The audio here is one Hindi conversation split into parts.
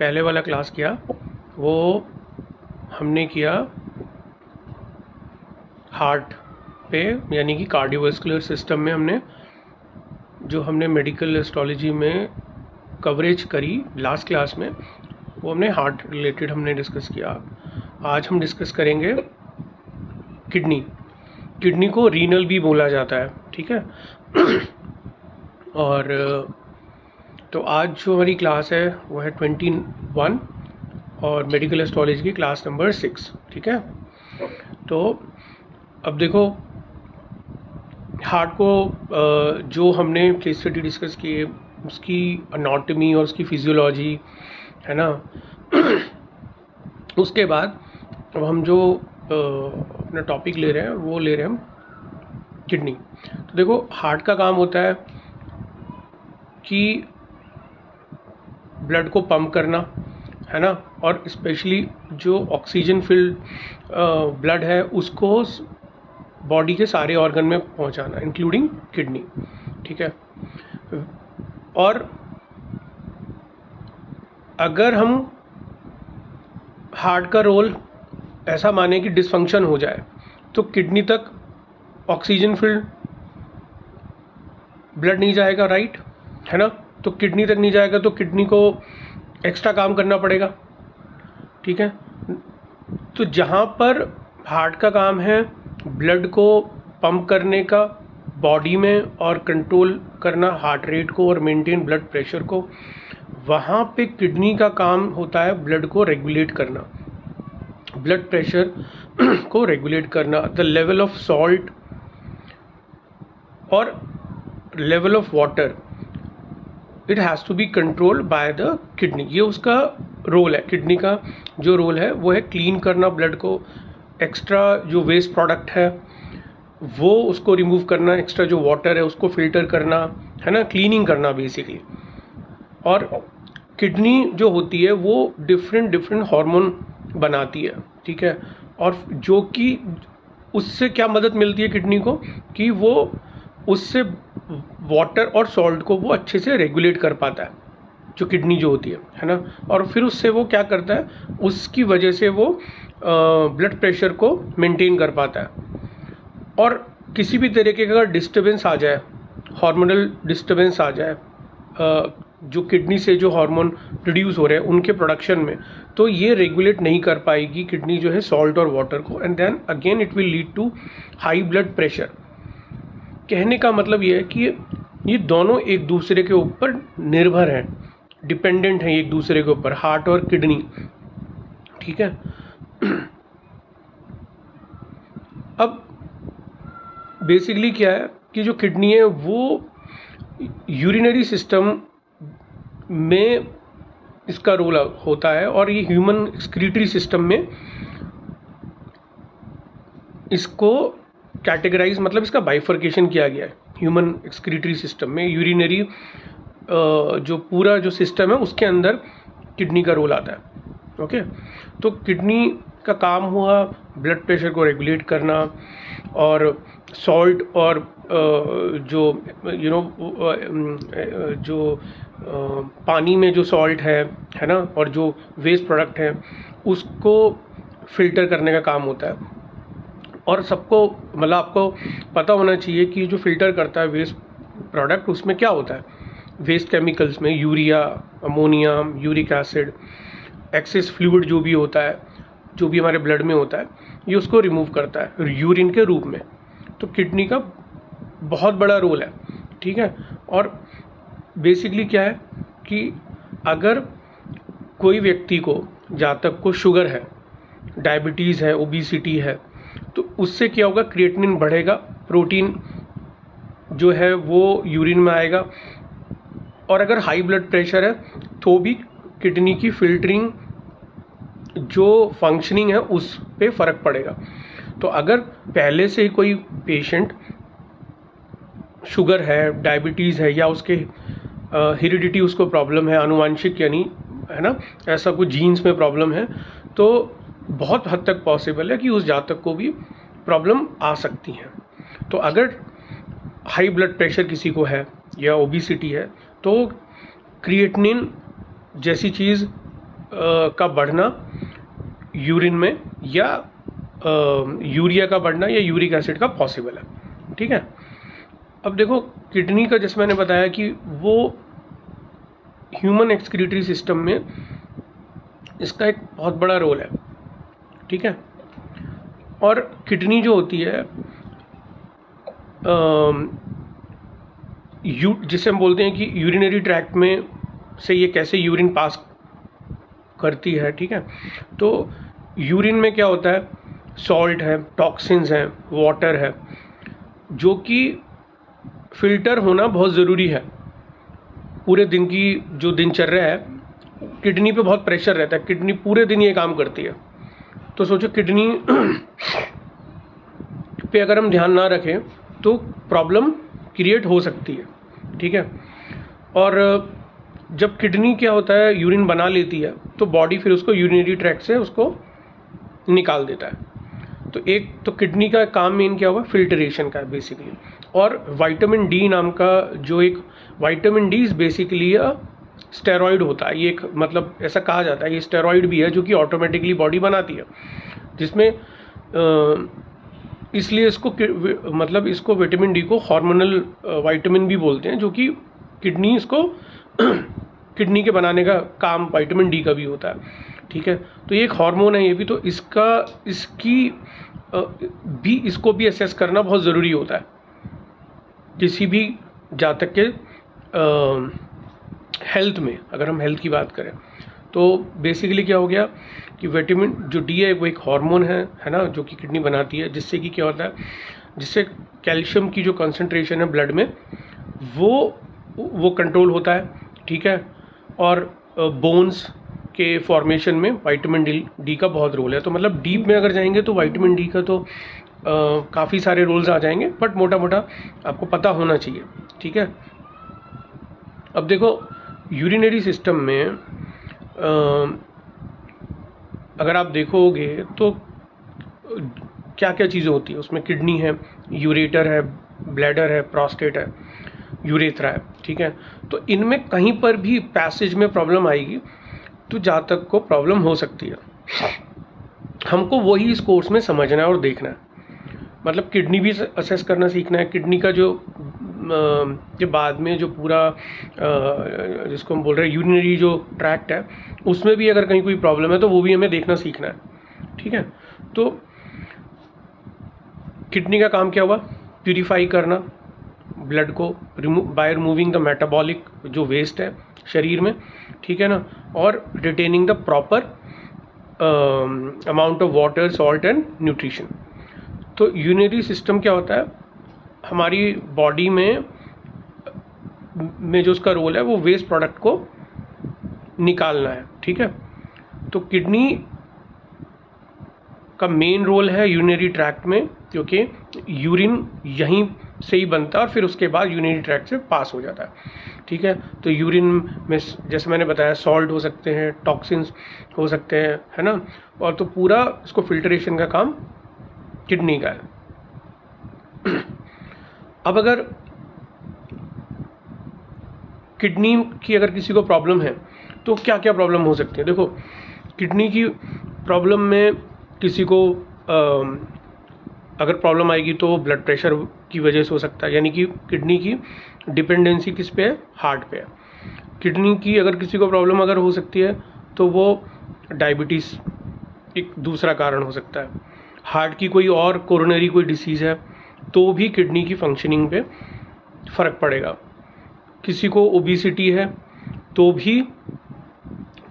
पहले वाला क्लास किया वो हमने किया हार्ट पे, यानी कि कार्डियोवैस्कुलर सिस्टम में हमने मेडिकल एस्ट्रोलॉजी में कवरेज करी लास्ट क्लास में, वो हमने हार्ट रिलेटेड हमने डिस्कस किया। आज हम डिस्कस करेंगे किडनी को रीनल भी बोला जाता है, ठीक है। और तो आज जो हमारी क्लास है वो है 21 और मेडिकल एस्ट्रोलॉजी की क्लास नंबर 6, ठीक है। तो अब देखो हार्ट को जो हमने केस स्टडी डिस्कस किए उसकी एनाटॉमी और उसकी फिजियोलॉजी है ना। उसके बाद अब हम जो अपना टॉपिक ले रहे हैं वो ले रहे हैं हम किडनी। तो देखो हार्ट का काम होता है कि ब्लड को पंप करना, है ना, और स्पेशली जो ऑक्सीजन फिल्ड ब्लड है उसको बॉडी के सारे ऑर्गन में पहुंचाना, इंक्लूडिंग किडनी, ठीक है। और अगर हम हार्ट का रोल ऐसा माने कि डिसफंक्शन हो जाए तो किडनी तक ऑक्सीजन फिल्ड ब्लड नहीं जाएगा, राइट, है ना। तो किडनी तक नहीं जाएगा तो किडनी को एक्स्ट्रा काम करना पड़ेगा, ठीक है। तो जहाँ पर हार्ट का काम है ब्लड को पंप करने का बॉडी में और कंट्रोल करना हार्ट रेट को और मेंटेन ब्लड प्रेशर को, वहाँ पे किडनी का काम होता है ब्लड को रेगुलेट करना, ब्लड प्रेशर को रेगुलेट करना, द लेवल ऑफ सॉल्ट और level of water, it has to be controlled by the kidney. ये उसका रोल है। किडनी का जो रोल है वो है क्लीन करना ब्लड को, एक्स्ट्रा जो वेस्ट प्रोडक्ट है वो उसको रिमूव करना, एक्स्ट्रा जो वाटर है उसको फिल्टर करना, है ना, क्लीनिंग करना बेसिकली। और किडनी जो होती है वो डिफरेंट हार्मोन बनाती है, ठीक है। और जो कि उससे क्या मदद मिलती है किडनी को कि वो उससे वाटर और सॉल्ट को वो अच्छे से रेगुलेट कर पाता है, जो किडनी जो होती है ना। और फिर उससे वो क्या करता है, उसकी वजह से वो ब्लड प्रेशर को मेंटेन कर पाता है। और किसी भी तरीके का डिस्टर्बेंस आ जाए, हार्मोनल डिस्टर्बेंस आ जाए जो किडनी से जो हार्मोन प्रोड्यूस हो रहे हैं उनके प्रोडक्शन में, तो ये रेगुलेट नहीं कर पाएगी किडनी जो है सॉल्ट और वाटर को, and then again it will lead to high blood pressure. कहने का मतलब ये है कि ये दोनों एक दूसरे के ऊपर निर्भर हैं, डिपेंडेंट हैं एक दूसरे के ऊपर, हार्ट और किडनी, ठीक है। अब बेसिकली क्या है कि जो किडनी है वो यूरिनरी सिस्टम में इसका रोल होता है, और ये ह्यूमन एक्सक्रीटरी सिस्टम में इसको कैटेगराइज, मतलब इसका बाइफर्केशन किया गया है। ह्यूमन एक्सक्रीटरी सिस्टम में यूरिनरी जो पूरा जो सिस्टम है उसके अंदर किडनी का रोल आता है, ओके। तो किडनी का काम हुआ ब्लड प्रेशर को रेगुलेट करना, और सॉल्ट और जो जो पानी में जो सॉल्ट है ना, और जो वेस्ट प्रोडक्ट है उसको फिल्टर करने का काम होता है। और सबको मतलब आपको पता होना चाहिए कि जो फिल्टर करता है वेस्ट प्रोडक्ट उसमें क्या होता है, वेस्ट केमिकल्स में urea, ammonia, uric acid, access fluid जो भी होता है, जो भी हमारे ब्लड में होता है, ये उसको रिमूव करता है यूरिन के रूप में। तो किडनी का बहुत बड़ा रोल है, ठीक है। और बेसिकली क्या है कि अगर कोई व्यक्ति को जातक को शुगर है, डायबिटीज़ है, ओबेसिटी है, तो उससे क्या होगा, क्रिएटिनिन बढ़ेगा, प्रोटीन जो है वो यूरिन में आएगा। और अगर हाई ब्लड प्रेशर है तो भी किडनी की फिल्टरिंग जो फंक्शनिंग है उस पे फ़र्क पड़ेगा। तो अगर पहले से ही कोई पेशेंट शुगर है, डायबिटीज़ है, या उसके हेरिडिटी उसको प्रॉब्लम है, आनुवांशिक यानी, है ना, ऐसा कुछ जीन्स में प्रॉब्लम है, तो बहुत हद तक पॉसिबल है कि उस जातक को भी प्रॉब्लम आ सकती है। तो अगर हाई ब्लड प्रेशर किसी को है या ओबेसिटी है तो क्रिएटिनिन जैसी चीज़ का बढ़ना यूरिन में या यूरिया का बढ़ना या यूरिक एसिड का पॉसिबल है। ठीक है, अब देखो किडनी का जैसे मैंने बताया कि वो ह्यूमन एक्सक्रीटरी सिस्टम में इसका एक बहुत बड़ा रोल है। ठीक है, और किडनी जो होती है जिसे हम बोलते हैं कि यूरिनरी ट्रैक्ट में से ये कैसे यूरिन पास करती है। ठीक है, तो यूरिन में क्या होता है, सॉल्ट है, टॉक्सिन्स हैं, वाटर है, जो कि फिल्टर होना बहुत ज़रूरी है। पूरे दिन की जो दिनचर्या है, किडनी पे बहुत प्रेशर रहता है, किडनी पूरे दिन ये काम करती है। तो सोचो किडनी पे अगर हम ध्यान ना रखें तो प्रॉब्लम क्रिएट हो सकती है। ठीक है, और जब किडनी क्या होता है यूरिन बना लेती है तो बॉडी फिर उसको यूरिनरी ट्रैक्ट से उसको निकाल देता है। तो एक तो किडनी का काम मेन क्या हुआ, फिल्ट्रेशन का बेसिकली। और विटामिन डी नाम का जो एक vitamin D is basically steroid होता है। ये एक मतलब ऐसा कहा जाता है ये स्टेरॉइड भी है जो कि ऑटोमेटिकली बॉडी बनाती है, जिसमें इसलिए इसको मतलब इसको विटामिन डी को हार्मोनल विटामिन भी बोलते हैं, जो कि किडनी इसको किडनी के बनाने का काम विटामिन डी का भी होता है। ठीक है, तो ये एक हार्मोन है ये भी, तो इसको भी असेस करना बहुत ज़रूरी होता है किसी भी जातक के हेल्थ में। अगर हम हेल्थ की बात करें तो बेसिकली क्या हो गया कि विटामिन जो डी है वो एक हार्मोन है ना, जो कि किडनी बनाती है, जिससे कि क्या होता है, जिससे कैल्शियम की जो कंसंट्रेशन है ब्लड में वो कंट्रोल होता है। ठीक है, और बोन्स के फॉर्मेशन में विटामिन डी का बहुत रोल है। तो मतलब डीप में अगर जाएंगे तो विटामिन डी का तो काफ़ी सारे रोल्स आ जाएंगे, बट मोटा मोटा आपको पता होना चाहिए। ठीक है, अब देखो यूरिनरी सिस्टम में अगर आप देखोगे तो क्या क्या चीज़ें होती है उसमें, किडनी है, यूरेटर है, ब्लैडर है, प्रोस्टेट है, यूरेथ्रा है। ठीक है, तो इनमें कहीं पर भी पैसेज में प्रॉब्लम आएगी तो जातक को प्रॉब्लम हो सकती है। हमको वही इस कोर्स में समझना है और देखना है, मतलब किडनी भी असेस करना सीखना है। किडनी का जो के बाद में जो पूरा जिसको हम बोल रहे हैं यूरिनरी जो ट्रैक्ट है, उसमें भी अगर कहीं कोई प्रॉब्लम है तो वो भी हमें देखना सीखना है। ठीक है, तो किडनी का काम क्या हुआ, प्यूरिफाई करना ब्लड को बाय रिमूविंग द मेटाबॉलिक जो वेस्ट है शरीर में। ठीक है ना, और retaining the proper amount of water, salt and nutrition. तो यूरिनरी सिस्टम क्या होता है, हमारी बॉडी में जो उसका रोल है वो वेस्ट प्रोडक्ट को निकालना है। ठीक है, तो किडनी का मेन रोल है यूरिनरी ट्रैक्ट में, क्योंकि यूरिन यहीं से ही बनता है और फिर उसके बाद यूरिनरी ट्रैक्ट से पास हो जाता है। ठीक है, तो यूरिन में जैसे मैंने बताया सॉल्ट हो सकते हैं, टॉक्सिन्स हो सकते हैं, है ना, और तो पूरा इसको फिल्ट्रेशन का काम किडनी का है। अब अगर किडनी की अगर किसी को प्रॉब्लम है तो क्या क्या प्रॉब्लम हो सकती है। देखो किडनी की प्रॉब्लम में किसी को अगर प्रॉब्लम आएगी तो ब्लड प्रेशर की वजह से हो सकता है, यानी कि किडनी की डिपेंडेंसी किस पे है, हार्ट पे है। किडनी की अगर किसी को प्रॉब्लम अगर हो सकती है तो वो डायबिटीज़ एक दूसरा कारण हो सकता है। हार्ट की कोई और कोरोनरी कोई डिसीज़ है तो भी किडनी की फंक्शनिंग पे फ़र्क पड़ेगा। किसी को ओबेसिटी है तो भी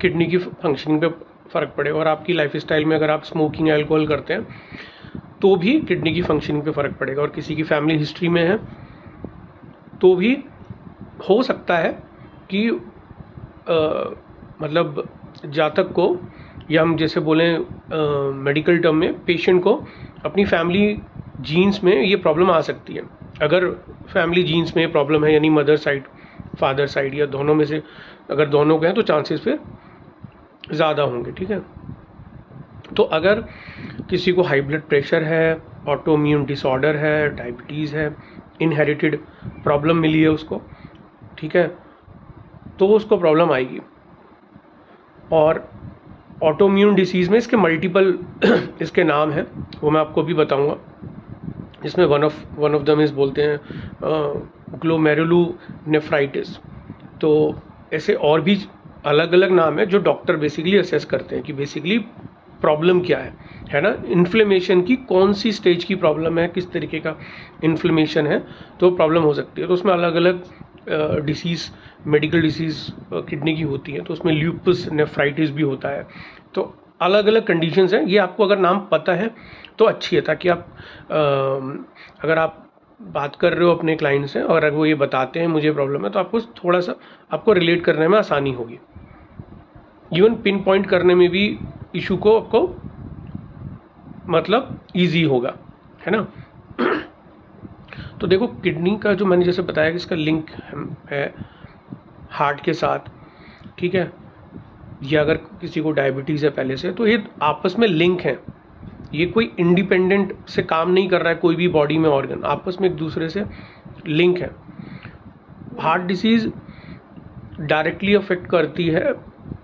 किडनी की फंक्शनिंग पे फ़र्क पड़ेगा। और आपकी लाइफस्टाइल में अगर आप स्मोकिंग, अल्कोहल करते हैं तो भी किडनी की फंक्शनिंग पे फ़र्क पड़ेगा। और किसी की फैमिली हिस्ट्री में है तो भी हो सकता है कि मतलब जातक को, या हम जैसे बोलें मेडिकल टर्म में, पेशेंट को अपनी फैमिली जीन्स में ये प्रॉब्लम आ सकती है। अगर फैमिली जीन्स में प्रॉब्लम है, यानी मदर साइड, फादर साइड, या दोनों में से अगर दोनों के हैं तो चांसेस फिर ज़्यादा होंगे। ठीक है, तो अगर किसी को हाई ब्लड प्रेशर है, ऑटोइम्यून डिसऑर्डर है, डायबिटीज़ है, इनहेरिटेड प्रॉब्लम मिली है उसको, ठीक है, तो उसको प्रॉब्लम आएगी। और ऑटोम्यून डिसीज़ में इसके मल्टीपल इसके नाम हैं, वो मैं आपको भी बताऊंगा। इसमें वन ऑफ दम इस बोलते हैं ग्लोमेरुलोनेफ्राइटिस। तो ऐसे और भी अलग अलग नाम है जो डॉक्टर बेसिकली असेस करते हैं कि बेसिकली प्रॉब्लम क्या है ना। इन्फ्लेमेशन की कौन सी स्टेज की प्रॉब्लम है, किस तरीके का इन्फ्लेमेशन है तो प्रॉब्लम हो सकती है। तो उसमें अलग अलग डिसीज़, मेडिकल डिसीज़ किडनी की होती है, तो उसमें ल्यूपस नेफ्राइटिस भी होता है। तो अलग अलग कंडीशंस हैं, ये आपको अगर नाम पता है तो अच्छी है, ताकि आप अगर आप बात कर रहे हो अपने क्लाइंट से और अगर वो ये बताते हैं मुझे प्रॉब्लम है, तो आपको थोड़ा सा आपको रिलेट करने में आसानी होगी। इवन पिन पॉइंट करने में भी इशू को आपको मतलब ईजी होगा, है ना। तो देखो किडनी का जो मैंने जैसे बताया कि इसका लिंक है हार्ट के साथ, ठीक है। या अगर किसी को डायबिटीज़ है पहले से, तो ये आपस में लिंक है, ये कोई इंडिपेंडेंट से काम नहीं कर रहा है। कोई भी बॉडी में ऑर्गन आपस में एक दूसरे से लिंक है। हार्ट डिसीज़ डायरेक्टली अफेक्ट करती है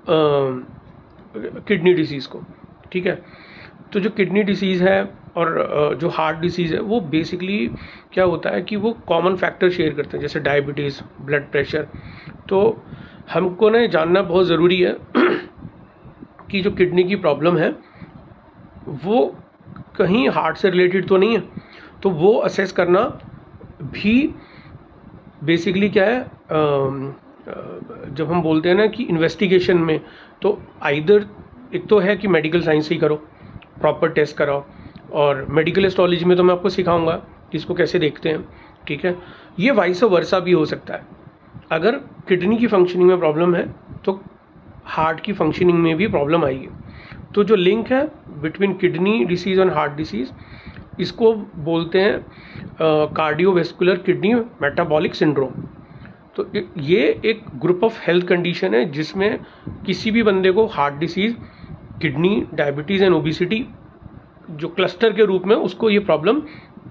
किडनी डिसीज़ को, ठीक है। तो जो किडनी डिसीज़ है और जो हार्ट डिसीज़ है वो बेसिकली क्या होता है कि वो कॉमन फैक्टर शेयर करते हैं, जैसे डायबिटीज़, ब्लड प्रेशर। तो हमको ना जानना बहुत ज़रूरी है कि जो किडनी की प्रॉब्लम है वो कहीं हार्ट से रिलेटेड तो नहीं है। तो वो असेस करना भी बेसिकली क्या है, जब हम बोलते हैं ना कि इन्वेस्टिगेशन में, तो आइदर एक तो है कि मेडिकल साइंस ही करो, प्रॉपर टेस्ट कराओ, और मेडिकल एस्ट्रोलॉजी में तो मैं आपको सिखाऊंगा कि इसको कैसे देखते हैं, ठीक है। ये वाइस वर्सा भी हो सकता है। अगर किडनी की फंक्शनिंग में प्रॉब्लम है तो हार्ट की फंक्शनिंग में भी प्रॉब्लम आएगी। तो जो लिंक है बिटवीन किडनी डिसीज़ और हार्ट डिसीज़, इसको बोलते हैं कार्डियोवेस्कुलर किडनी मेटाबॉलिक सिंड्रोम। तो ये एक ग्रुप ऑफ हेल्थ कंडीशन है जिसमें किसी भी बंदे को heart disease, kidney, diabetes and obesity जो क्लस्टर के रूप में उसको ये प्रॉब्लम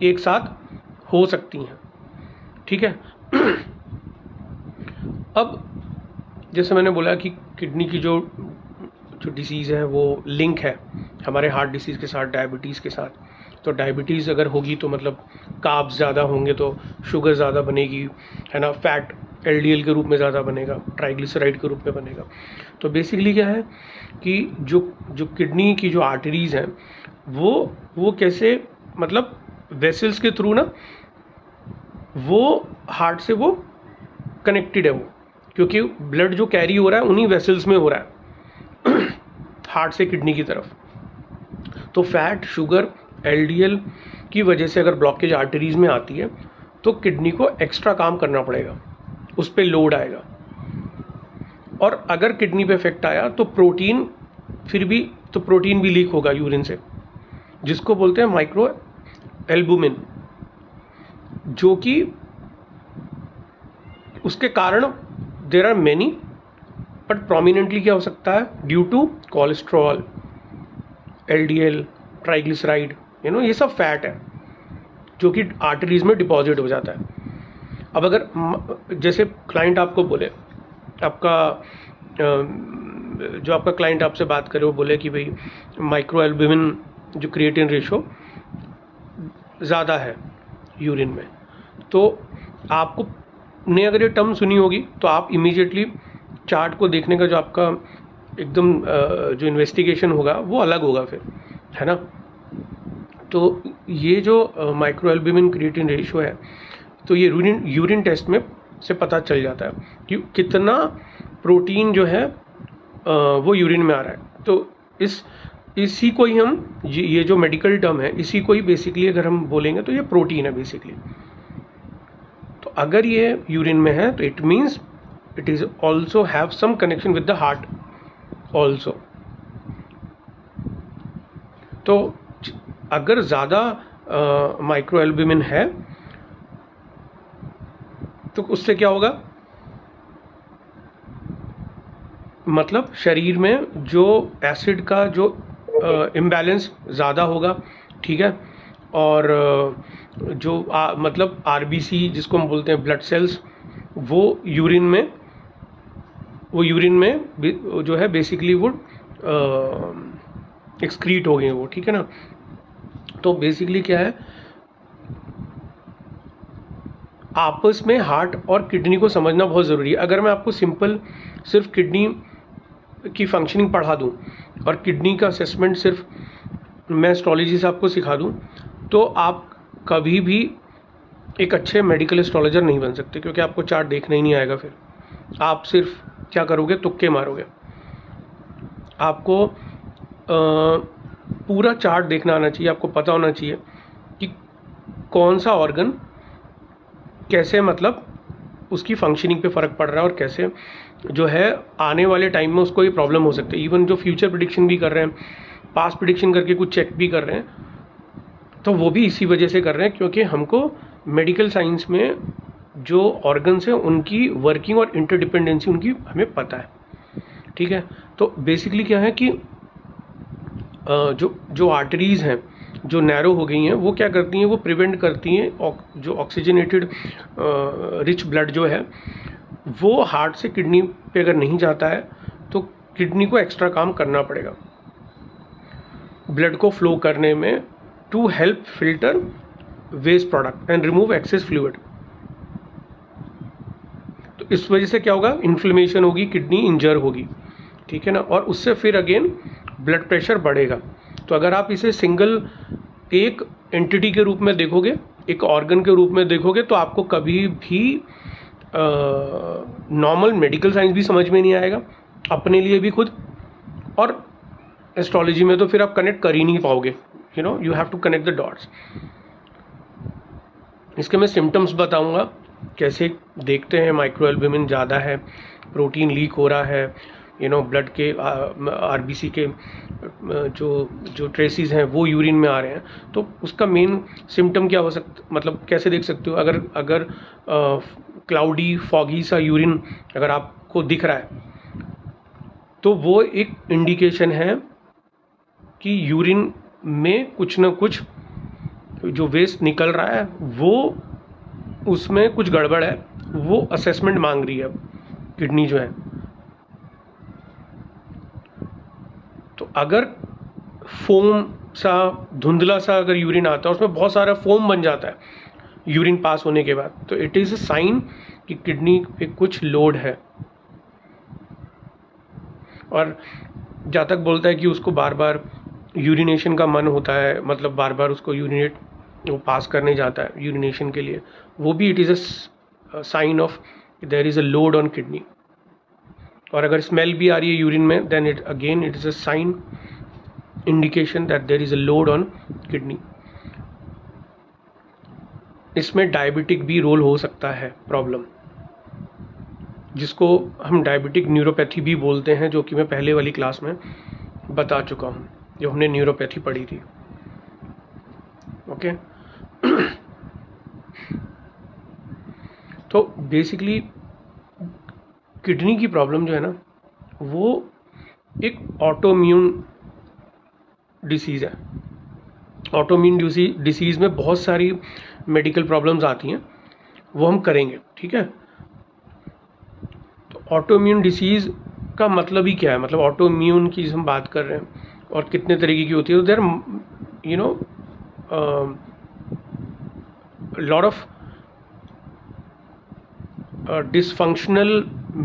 एक साथ हो सकती हैं, ठीक है। अब जैसे मैंने बोला कि किडनी की जो डिसीज़ है वो लिंक है हमारे हार्ट डिसीज़ के साथ, डायबिटीज़ के साथ। तो डायबिटीज़ अगर होगी तो मतलब कार्ब्स ज़्यादा होंगे तो शुगर ज़्यादा बनेगी, है ना। फैट एलडीएल के रूप में ज़्यादा बनेगा, ट्राइग्लिसराइड के रूप में बनेगा। तो बेसिकली क्या है कि जो किडनी की जो आर्टरीज़ हैं वो कैसे मतलब वेसल्स के थ्रू ना वो हार्ट से वो कनेक्टेड है, वो क्योंकि ब्लड जो कैरी हो रहा है उन्हीं वेसल्स में हो रहा है हार्ट से किडनी की तरफ। तो फैट, शुगर, एलडीएल की वजह से अगर ब्लॉकेज आर्टरीज में आती है तो किडनी को एक्स्ट्रा काम करना पड़ेगा, उस पर लोड आएगा। और अगर किडनी पे इफेक्ट आया तो प्रोटीन भी लीक होगा यूरिन से, जिसको बोलते हैं माइक्रो एल्बुमिन, जो कि उसके कारण there are many, but prominently क्या हो सकता है due to cholesterol, LDL, triglyceride, ये सब फैट है जो कि आर्टरीज में डिपॉजिट हो जाता है। अब अगर जैसे क्लाइंट आपको बोले, जो आपका क्लाइंट आपसे बात करे वो बोले कि भाई माइक्रो एल्बुमिन जो क्रिएटिन रेशो ज़्यादा है यूरिन में, तो आपको ने अगर ये टर्म सुनी होगी तो आप इमीडिएटली चार्ट को देखने का जो आपका एकदम जो इन्वेस्टिगेशन होगा वो अलग होगा फिर, है ना। तो ये जो माइक्रो एल्बुमिन क्रिएटिन रेशियो है, तो ये यूरिन टेस्ट में से पता चल जाता है कि कितना प्रोटीन जो है वो यूरिन में आ रहा है। तो इसी को ही हम ये जो मेडिकल टर्म है इसी को ही बेसिकली अगर हम बोलेंगे तो ये प्रोटीन है बेसिकली। तो अगर ये यूरिन में है तो it means it is also have some connection with the heart also. तो अगर ज़्यादा माइक्रो एल्बुमिन है तो उससे क्या होगा, मतलब शरीर में जो एसिड का जो इम्बैलेंस ज़्यादा होगा, ठीक है। और जो मतलब आरबीसी जिसको हम बोलते हैं ब्लड सेल्स, वो यूरिन में जो है बेसिकली वो एक्सक्रीट हो गए वो, ठीक है ना। तो बेसिकली क्या है, आपस में हार्ट और किडनी को समझना बहुत ज़रूरी है। अगर मैं आपको सिंपल सिर्फ किडनी की फंक्शनिंग पढ़ा दूं और किडनी का असेसमेंट सिर्फ मैं एस्ट्रोलॉजी से आपको सिखा दूं, तो आप कभी भी एक अच्छे मेडिकल एस्ट्रोलॉजर नहीं बन सकते, क्योंकि आपको चार्ट देखना ही नहीं आएगा। फिर आप सिर्फ क्या करोगे, तुक्के मारोगे। आपको पूरा चार्ट देखना आना चाहिए, आपको पता होना चाहिए कि कौन सा ऑर्गन कैसे, मतलब उसकी फंक्शनिंग पे फ़र्क पड़ रहा है और कैसे जो है आने वाले टाइम में उसको ये प्रॉब्लम हो सकती है। इवन जो फ्यूचर प्रिडिक्शन भी कर रहे हैं, पास्ट प्रिडिक्शन करके कुछ चेक भी कर रहे हैं, तो वो भी इसी वजह से कर रहे हैं, क्योंकि हमको मेडिकल साइंस में जो ऑर्गन्स हैं उनकी वर्किंग और इंटरडिपेंडेंसी उनकी हमें पता है, ठीक है। तो बेसिकली क्या है कि जो आर्टरीज़ हैं जो नैरो हो गई हैं, वो क्या करती हैं, वो प्रिवेंट करती हैं जो ऑक्सीजनेटेड रिच ब्लड जो है वो हार्ट से किडनी पे अगर नहीं जाता है तो किडनी को एक्स्ट्रा काम करना पड़ेगा ब्लड को फ्लो करने में, to help filter waste product and remove excess fluid. तो इस वजह से क्या होगा, इन्फ्लेमेशन होगी, किडनी इंजर होगी, ठीक है ना, और उससे फिर अगेन ब्लड प्रेशर बढ़ेगा। तो अगर आप इसे सिंगल एक एंटिटी के रूप में देखोगे, एक ऑर्गन के रूप में देखोगे, तो आपको कभी भी नॉर्मल मेडिकल साइंस भी समझ में नहीं आएगा, अपने लिए भी खुद, और एस्ट्रोलॉजी में तो फिर आप कनेक्ट कर ही नहीं पाओगे। You have to connect the dots. इसके मैं सिम्टम्स बताऊंगा, कैसे देखते हैं माइक्रो एल्ब्यूमिन ज़्यादा है, प्रोटीन लीक हो रहा है, ब्लड के आरबीसी के जो ट्रेसिस हैं वो यूरिन में आ रहे हैं, तो उसका मेन सिम्टम क्या हो सकता, मतलब कैसे देख सकते हो। अगर क्लाउडी फॉगी सा यूरिन अगर आपको दिख रहा है, तो वो एक इंडिकेशन है कि यूरिन में कुछ ना कुछ जो वेस्ट निकल रहा है वो उसमें कुछ गड़बड़ है, वो असेसमेंट मांग रही है किडनी जो है। तो अगर फोम सा धुंधला सा अगर यूरिन आता है, उसमें बहुत सारा फोम बन जाता है यूरिन पास होने के बाद, तो इट इज़ अ साइन कि किडनी पे कुछ लोड है। और जहाँ तक बोलता है कि उसको बार बार यूरिनेशन का मन होता है, मतलब बार बार उसको यूरिनेट वो पास करने जाता है यूरिनेशन के लिए, वो भी it is a sign of there is a load on kidney. और अगर स्मेल भी आ रही है यूरिन में, then it is a sign, indication that there is a load on kidney. इसमें डायबिटिक भी रोल हो सकता है प्रॉब्लम, जिसको हम डायबिटिक न्यूरोपैथी भी बोलते हैं, जो कि मैं पहले वाली क्लास में बता चुका हूँ, जो हमने न्यूरोपैथी पढ़ी थी। ओके तो बेसिकली किडनी की प्रॉब्लम जो है ना, वो एक ऑटोइम्यून डिसीज़ है। ऑटोइम्यून डिसीज़ में बहुत सारी मेडिकल प्रॉब्लम्स आती हैं, वो हम करेंगे, ठीक है। तो ऑटोइम्यून डिसीज़ का मतलब ही क्या है, मतलब ऑटोइम्यून की हम बात कर रहे हैं और कितने तरीके की होती है। तो there lot of dysfunctional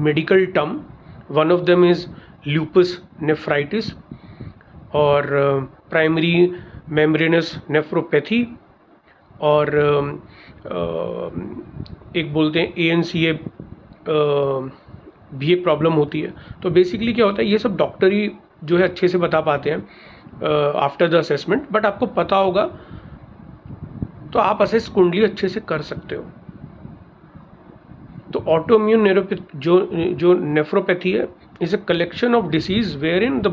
medical term. One of them is lupus nephritis और primary membranous nephropathy, और एक बोलते हैं ANCA भी एक प्रॉब्लम होती है। तो बेसिकली क्या होता है, ये सब डॉक्टर ही जो है अच्छे से बता पाते हैं आफ्टर द असेसमेंट, बट आपको पता होगा तो आप असेस कुंडली अच्छे से कर सकते हो। तो ऑटोइम्यून जो नेफ्रोपैथी है is a collection of disease where in the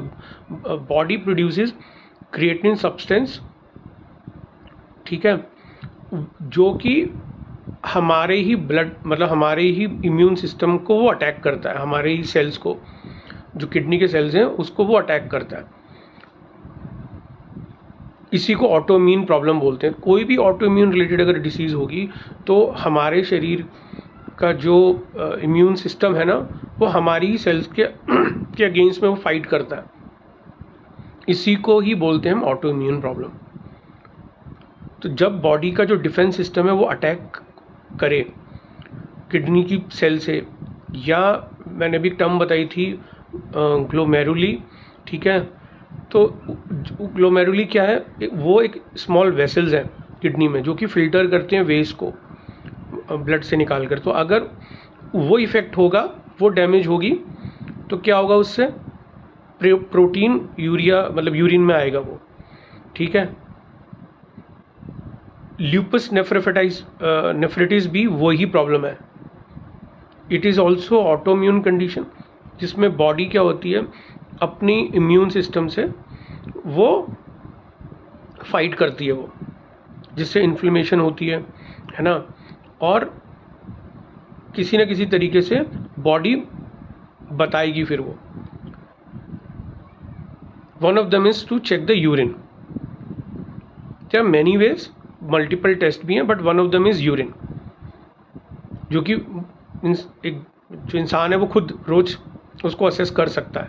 body produces creatinine substance, ठीक है, जो कि हमारे ही ब्लड, मतलब हमारे ही इम्यून सिस्टम को वो अटैक करता है, हमारे ही सेल्स को, जो किडनी के सेल्स हैं उसको वो अटैक करता है। इसी को ऑटोइम्यून प्रॉब्लम बोलते हैं। कोई भी ऑटोइम्यून रिलेटेड अगर डिसीज़ होगी तो हमारे शरीर का जो इम्यून सिस्टम है ना, वो हमारी ही सेल्स के अगेंस्ट में वो फाइट करता है। इसी को ही बोलते हैं हम ऑटो इम्यून प्रॉब्लम। तो जब बॉडी का जो डिफेंस सिस्टम है वो अटैक करे किडनी की सेल से, या मैंने भी टर्म बताई थी ग्लोमेरुली, ठीक है। तो ग्लोमेरुली क्या है, वो एक स्मॉल वेसल्स हैं किडनी में जो कि फिल्टर करते हैं वेस्ट को ब्लड से निकाल कर। तो अगर वो इफ़ेक्ट होगा, वो डैमेज होगी, तो क्या होगा उससे, प्रोटीन यूरिया मतलब यूरिन में आएगा वो, ठीक है। ल्यूपस नेफ्रिटिस भी वही प्रॉब्लम है। It is also autoimmune condition, जिसमें बॉडी क्या होती है, अपनी इम्यून सिस्टम से वो फाइट करती है वो, जिससे इन्फ्लेमेशन होती है ना। और किसी न किसी तरीके से बॉडी बताएगी फिर वो। One of them is to check the urine. There are many ways, multiple test भी हैं, but one of them is urine, जो कि एक जो इंसान है वो खुद रोज उसको असेस कर सकता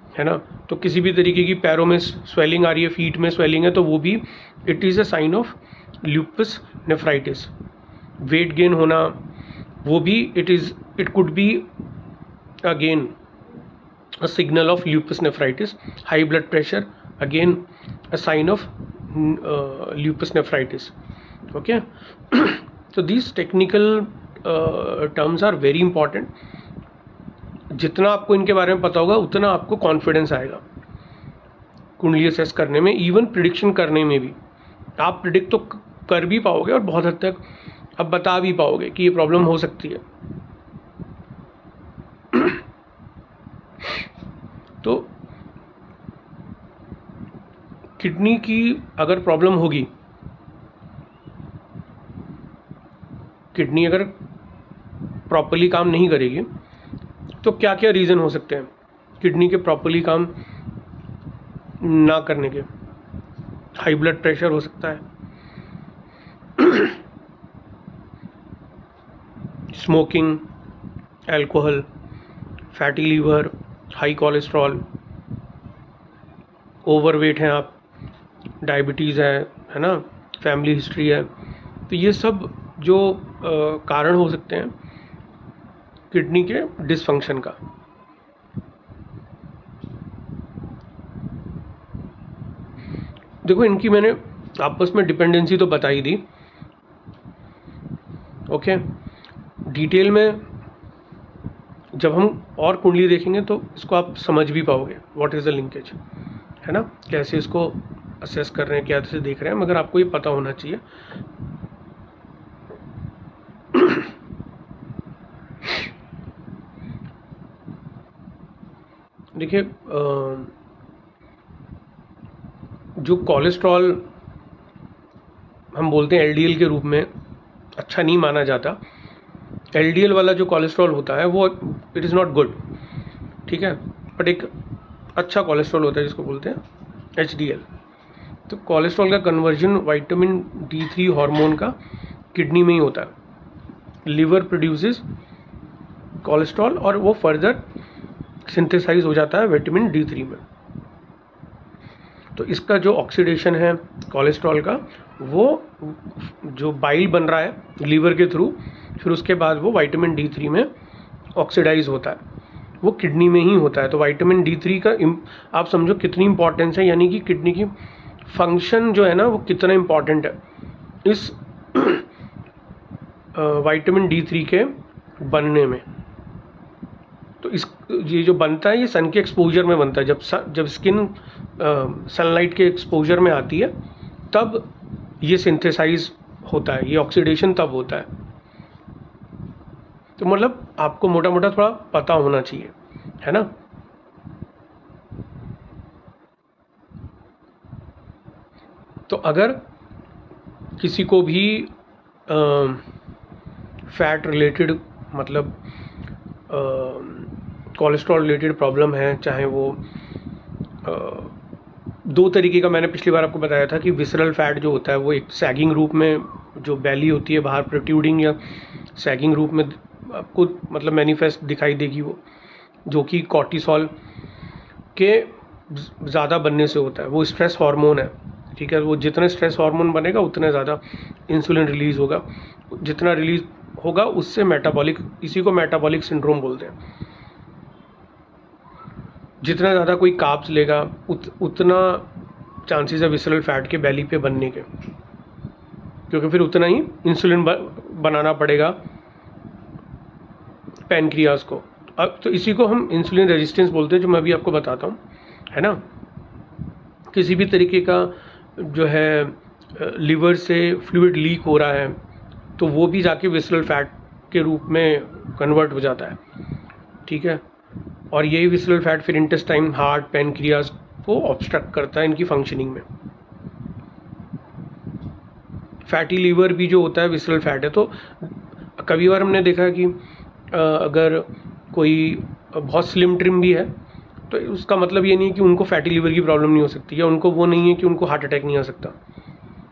है ना। तो किसी भी तरीके की पैरों में स्वेलिंग आ रही है, फीट में स्वेलिंग है, तो वो भी it is a sign of lupus nephritis. Weight gain होना, वो भी it could be again a signal of lupus nephritis. High blood pressure, again a sign of lupus nephritis, okay. तो these technical terms are very important. जितना आपको इनके बारे में पता होगा उतना आपको कॉन्फिडेंस आएगा कुंडली असेस करने में, इवन प्रिडिक्शन करने में भी। आप प्रिडिक्ट तो कर भी पाओगे और बहुत हद तक अब बता भी पाओगे कि ये प्रॉब्लम हो सकती है। तो किडनी की अगर प्रॉब्लम होगी, किडनी अगर प्रॉपर्ली काम नहीं करेगी, तो क्या क्या रीज़न हो सकते हैं किडनी के प्रॉपर्ली काम ना करने के। हाई ब्लड प्रेशर हो सकता है, smoking, alcohol, fatty liver, high cholesterol, overweight हैं आप, डायबिटीज़ है ना, फैमिली हिस्ट्री है। तो ये सब जो कारण हो सकते हैं किडनी के डिसफंक्शन का। देखो, इनकी मैंने आपस में डिपेंडेंसी तो बता ही दी, ओके। डिटेल में जब हम और कुंडली देखेंगे तो इसको आप समझ भी पाओगे, व्हाट इज़ द लिंकेज, है ना, कैसे इसको असेस कर रहे हैं, क्या से देख रहे हैं, मगर आपको ये पता होना चाहिए। देखिए, जो कोलेस्ट्रॉल हम बोलते हैं एलडीएल के रूप में अच्छा नहीं माना जाता। एलडीएल वाला जो कोलेस्ट्रॉल होता है वो इट इज़ नॉट गुड, ठीक है, बट एक अच्छा कोलेस्ट्रॉल होता है जिसको बोलते हैं एचडीएल। तो कोलेस्ट्रॉल का कन्वर्जन विटामिन D3 हार्मोन का किडनी में ही होता है। लिवर प्रोड्यूसेस कोलेस्ट्रॉल और वो फर्दर सिंथेसाइज हो जाता है विटामिन D3 में। तो इसका जो ऑक्सीडेशन है कोलेस्ट्रॉल का, वो जो बाइल बन रहा है लीवर के थ्रू, फिर उसके बाद वो विटामिन D3 में ऑक्सीडाइज होता है, वो किडनी में ही होता है। तो विटामिन D3 का आप समझो कितनी इंपॉर्टेंस है, यानी कि किडनी की फंक्शन जो है ना वो कितना इम्पॉर्टेंट है इस विटामिन D3 के बनने में। तो ये जो बनता है ये सन के एक्सपोजर में बनता है। जब स्किन सनलाइट के एक्सपोजर में आती है तब ये सिंथेसाइज होता है, ये ऑक्सीडेशन तब होता है। तो मतलब आपको मोटा मोटा थोड़ा पता होना चाहिए, है ना। तो अगर किसी को भी फैट रिलेटेड मतलब कोलेस्ट्रॉल रिलेटेड प्रॉब्लम है, चाहे वो दो तरीके का मैंने पिछली बार आपको बताया था कि विसरल फैट जो होता है वो एक सैगिंग रूप में, जो बैली होती है बाहर प्रोट्रूडिंग या सैगिंग रूप में आपको मतलब मैनिफेस्ट दिखाई देगी वो, जो कि कॉर्टिसोल के ज़्यादा बनने से होता है। वो स्ट्रेस हार्मोन है, ठीक है। वो जितना स्ट्रेस हार्मोन बनेगा उतना ज़्यादा इंसुलिन रिलीज़ होगा, जितना रिलीज होगा उससे मेटाबॉलिक, इसी को मेटाबॉलिक सिंड्रोम बोलते हैं। जितना ज़्यादा कोई कार्ब्स लेगा उतना चांसेस है विसरल फैट के बेली पे बनने के, क्योंकि फिर उतना ही इंसुलिन बनाना पड़ेगा पैनक्रियाज को। अब तो इसी को हम इंसुलिन रेजिस्टेंस बोलते हैं, जो मैं अभी आपको बताता हूँ, है ना। किसी भी तरीके का जो है लिवर से फ्लूइड लीक हो रहा है तो वो भी जाके विसरल फैट के रूप में कन्वर्ट हो जाता है, ठीक है। और यही विसरल फैट फिर इंटेस्टाइन, हार्ट, पैनक्रियाज को ऑब्स्ट्रक्ट करता है इनकी फंक्शनिंग में। फैटी लीवर भी जो होता है विसरल फैट है। तो कभी बार हमने देखा कि अगर कोई बहुत स्लिम ट्रिम भी है तो उसका मतलब ये नहीं है कि उनको फैटी लीवर की प्रॉब्लम नहीं हो सकती, या उनको वो नहीं है कि उनको हार्ट अटैक नहीं आ सकता।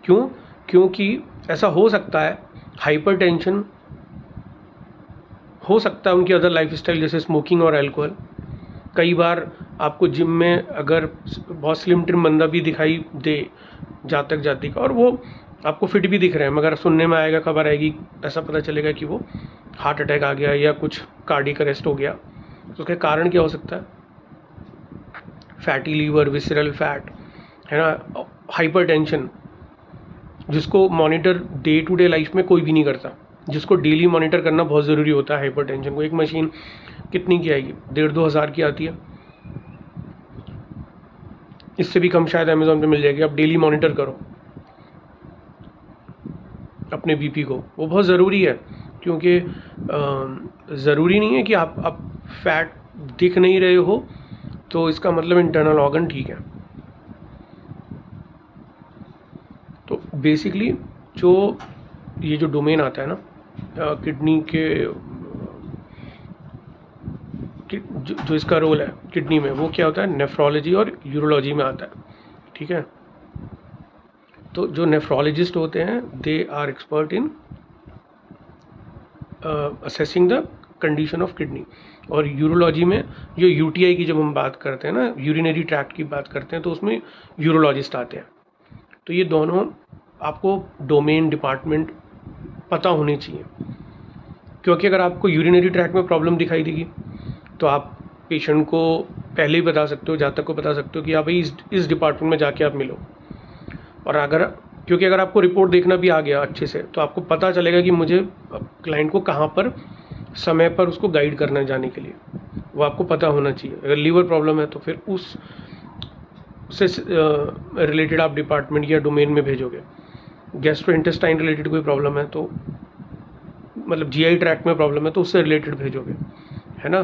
क्यों? क्योंकि ऐसा हो सकता है, हाइपरटेंशन हो सकता है उनकी अदर लाइफस्टाइल जैसे स्मोकिंग और अल्कोहल। कई बार आपको जिम में अगर बहुत स्लिम ट्रिम बंदा भी दिखाई दे जातक जाति का, और वो आपको फिट भी दिख रहे हैं, मगर सुनने में आएगा, खबर आएगी, ऐसा पता चलेगा कि वो हार्ट अटैक आ गया या कुछ कार्डियक अरेस्ट हो गया। तो उसका कारण क्या हो सकता है? फैटी लीवर, विसरल फैट, है ना, हाइपरटेंशन, जिसको monitor day to day life में कोई भी नहीं करता, जिसको डेली मॉनिटर करना बहुत ज़रूरी होता है हाइपरटेंशन को। एक मशीन कितनी की आएगी? 1,500-2 हज़ार की आती है, इससे भी कम शायद अमेज़ॉन पे मिल जाएगी। आप डेली मॉनिटर करो अपने बीपी को, वो बहुत ज़रूरी है। क्योंकि ज़रूरी नहीं है कि आप फैट दिख नहीं रहे हो तो इसका मतलब इंटरनल ऑर्गन ठीक है। तो बेसिकली ये जो डोमेन आता है ना किडनी के, जो इसका रोल है किडनी में, वो क्या होता है? नेफ्रोलॉजी और यूरोलॉजी में आता है, ठीक है। तो जो नेफ्रोलॉजिस्ट होते हैं they are expert in assessing the condition of kidney, और यूरोलॉजी में जो यूटीआई की जब हम बात करते हैं ना, यूरिनरी ट्रैक्ट की बात करते हैं, तो उसमें यूरोलॉजिस्ट आते हैं। तो ये दोनों आपको डोमेन, डिपार्टमेंट पता होने चाहिए, क्योंकि अगर आपको यूरिनरी ट्रैक्ट में प्रॉब्लम दिखाई देगी तो आप पेशेंट को पहले ही बता सकते हो, जातक को बता सकते हो कि आप भाई इस डिपार्टमेंट में जाके आप मिलो। और क्योंकि अगर आपको रिपोर्ट देखना भी आ गया अच्छे से तो आपको पता चलेगा कि मुझे क्लाइंट को कहाँ पर समय पर उसको गाइड करना जाने के लिए, वो आपको पता होना चाहिए। अगर लीवर प्रॉब्लम है तो फिर उससे रिलेटेड आप डिपार्टमेंट या डोमेन में भेजोगे। गैस्ट्रोइंटेस्टाइन रिलेटेड कोई प्रॉब्लम है तो, मतलब जीआई ट्रैक्ट में प्रॉब्लम है तो उससे रिलेटेड भेजोगे, है ना।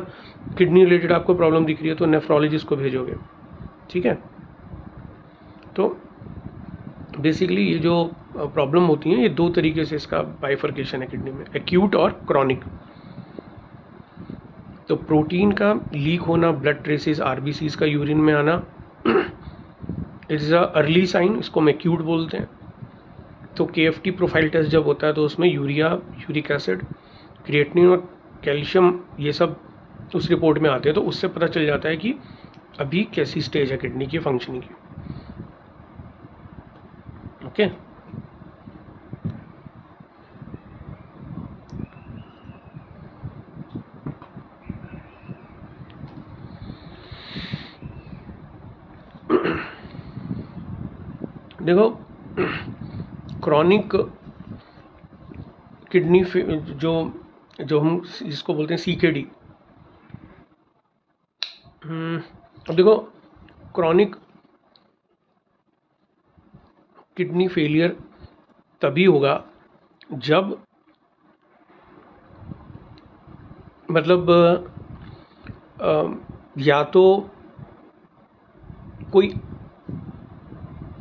किडनी रिलेटेड आपको प्रॉब्लम दिख रही है तो नेफ्रोलॉजिस्ट को भेजोगे, ठीक है। तो बेसिकली ये जो प्रॉब्लम होती हैं, ये दो तरीके से इसका बाइफर्केशन है किडनी में, एक्यूट और क्रॉनिक। तो प्रोटीन का लीक होना, ब्लड ट्रेसेस, आरबीसीज का यूरिन में आना, it is a early sign, इसको हम एक्यूट बोलते हैं। तो केएफटी प्रोफाइल टेस्ट जब होता है तो उसमें यूरिया, यूरिक एसिड, क्रिएटिनिन और कैल्शियम, ये सब उस रिपोर्ट में आते हैं। तो उससे पता चल जाता है कि अभी कैसी स्टेज है किडनी की फंक्शनिंग की, ओके। देखो, क्रॉनिक किडनी जो हम जिसको बोलते हैं सीकेडी, अब देखो, क्रॉनिक किडनी फेलियर तभी होगा जब, मतलब या तो कोई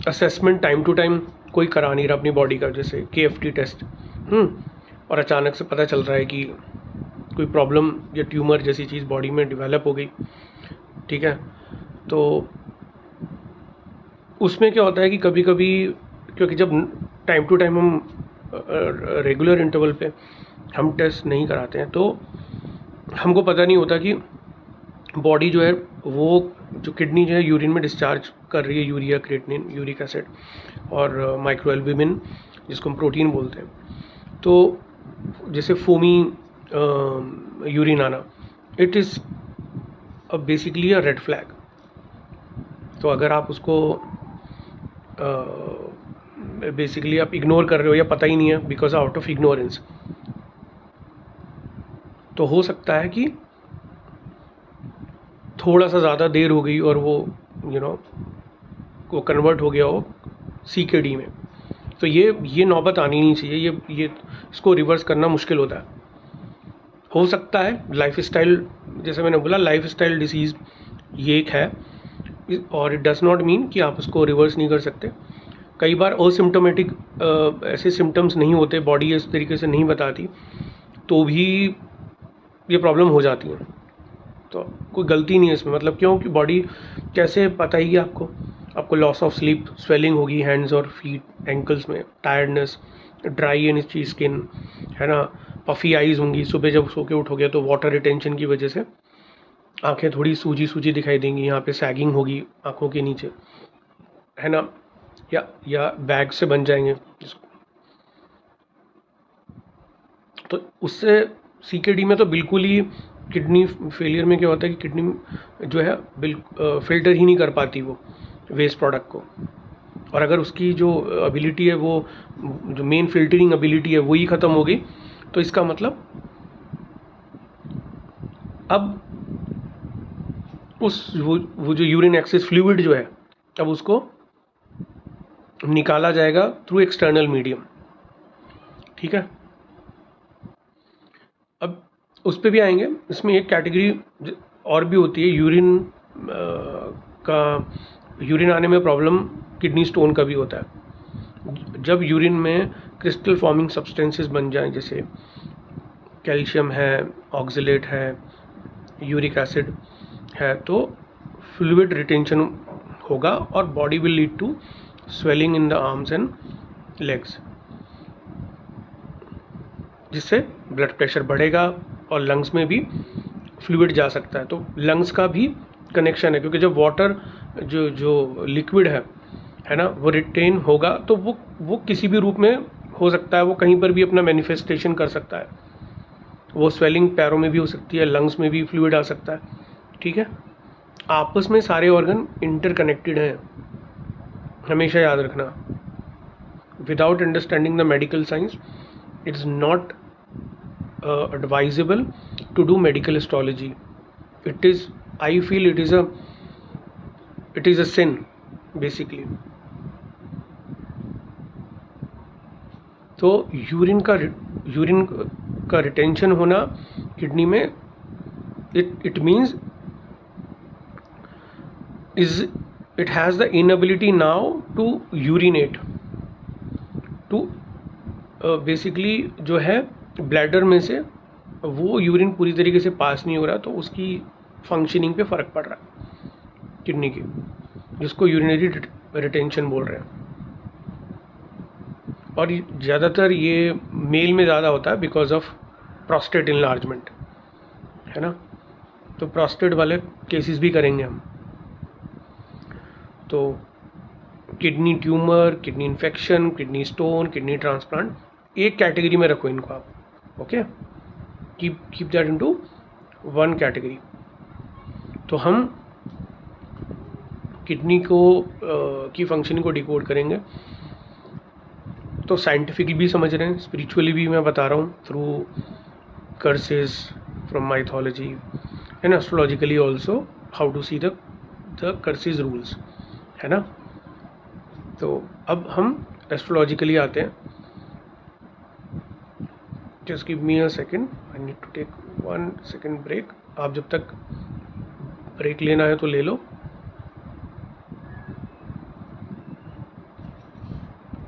असेसमेंट टाइम टू टाइम कोई करा नहीं रहा अपनी बॉडी का, जैसे केएफटी टेस्ट, और अचानक से पता चल रहा है कि कोई प्रॉब्लम या ट्यूमर जैसी चीज़ बॉडी में डेवलप हो गई, ठीक है। तो उसमें क्या होता है कि कभी कभी, क्योंकि जब टाइम टू टाइम हम रेगुलर इंटरवल पे हम टेस्ट नहीं कराते हैं तो हमको पता नहीं होता कि बॉडी जो है वो जो किडनी जो है यूरिन में डिस्चार्ज कर रही है यूरिया, क्रिएटिनिन, यूरिक एसिड और माइक्रो एल्ब्यूमिन जिसको हम प्रोटीन बोलते हैं। तो जैसे फोमी यूरिन आना, it is basically a red flag. तो अगर आप उसको बेसिकली आप इग्नोर कर रहे हो या पता ही नहीं है बिकॉज आउट ऑफ इग्नोरेंस, तो हो सकता है कि थोड़ा सा ज़्यादा देर हो गई और वो वो कन्वर्ट हो गया हो CKD में। तो ये नौबत आनी नहीं चाहिए। ये इसको रिवर्स करना मुश्किल होता है। हो सकता है लाइफस्टाइल, जैसे मैंने बोला लाइफस्टाइल डिसीज़ ये एक है, और इट डज़ नॉट मीन कि आप उसको रिवर्स नहीं कर सकते। कई बार असिम्टोमेटिक ऐसे सिम्टम्स नहीं होते, बॉडी इस तरीके से नहीं बताती, तो भी ये प्रॉब्लम हो जाती है। तो कोई गलती नहीं है इसमें, मतलब क्यों कि बॉडी कैसे बताएगी आपको लॉस ऑफ स्लीप, स्वेलिंग होगी हैंड्स और फीट, एंकल्स में, टायर्डनेस, ड्राई एंड इची स्किन, है ना, पफी आइज़ होंगी, सुबह जब सो के उठोगे तो वाटर रिटेंशन की वजह से आंखें थोड़ी सूजी सूजी दिखाई देंगी, यहाँ पे सैगिंग होगी आंखों के नीचे, है ना, या बैग से बन जाएंगे तो उससे CKD में तो बिल्कुल ही किडनी फेलियर में क्या होता है कि किडनी जो है फिल्टर ही नहीं कर पाती वो वेस्ट प्रोडक्ट को, और अगर उसकी जो एबिलिटी है, वो जो मेन फिल्टरिंग एबिलिटी है वही ख़त्म हो गई, तो इसका मतलब अब वो जो यूरिन एक्सेस फ्लूइड जो है, अब उसको निकाला जाएगा थ्रू एक्सटर्नल मीडियम। ठीक है, अब उस पर भी आएंगे। इसमें एक कैटेगरी और भी होती है यूरिन आने में प्रॉब्लम, किडनी स्टोन का भी होता है। जब यूरिन में क्रिस्टल फॉर्मिंग सब्सटेंसेस बन जाएं, जैसे कैल्शियम है, ऑक्सलेट है, यूरिक एसिड है, तो फ्लूइड रिटेंशन होगा और body will lead to swelling in the arms and legs, जिससे ब्लड प्रेशर बढ़ेगा और लंग्स में भी फ्लूइड जा सकता है। तो लंग्स का भी कनेक्शन है, क्योंकि जब वाटर जो लिक्विड है ना, वो रिटेन होगा तो वो किसी भी रूप में हो सकता है, वो कहीं पर भी अपना मैनिफेस्टेशन कर सकता है। वो स्वेलिंग पैरों में भी हो सकती है, लंग्स में भी फ्लूइड आ सकता है। ठीक है, आपस में सारे ऑर्गन इंटरकनेक्टेड हैं, हमेशा याद रखना। Without understanding the medical science, it is not advisable to do medical astrology. I feel it is a sin basically. तो यूरिन का रिटेंशन होना किडनी में, it means it has the inability now to urinate, to basically जो है ब्लैडर में से वो यूरिन पूरी तरीके से पास नहीं हो रहा, तो उसकी फंक्शनिंग पे फ़र्क पड़ रहा है किडनी की, जिसको यूरिनरी रिटेंशन बोल रहे हैं। और ज़्यादातर ये मेल में ज़्यादा होता है बिकॉज ऑफ प्रोस्टेट इनलार्जमेंट, है ना। तो प्रोस्टेट वाले केसेस भी करेंगे हम। तो kidney tumour, kidney infection, kidney stone, kidney transplant, एक कैटेगरी में रखो इनको आप, okay, keep that into one category. तो हम किडनी को की फंक्शनिंग को डिकोड करेंगे, तो साइंटिफिकली भी समझ रहे हैं, स्पिरिचुअली भी मैं बता रहा हूँ through curses from mythology, and astrologically also how to see the curses rules, है ना। तो अब हम एस्ट्रोलॉजिकली आते हैं। Just give me a second, I need to take 1 second break. आप जब तक ब्रेक लेना है तो ले लो।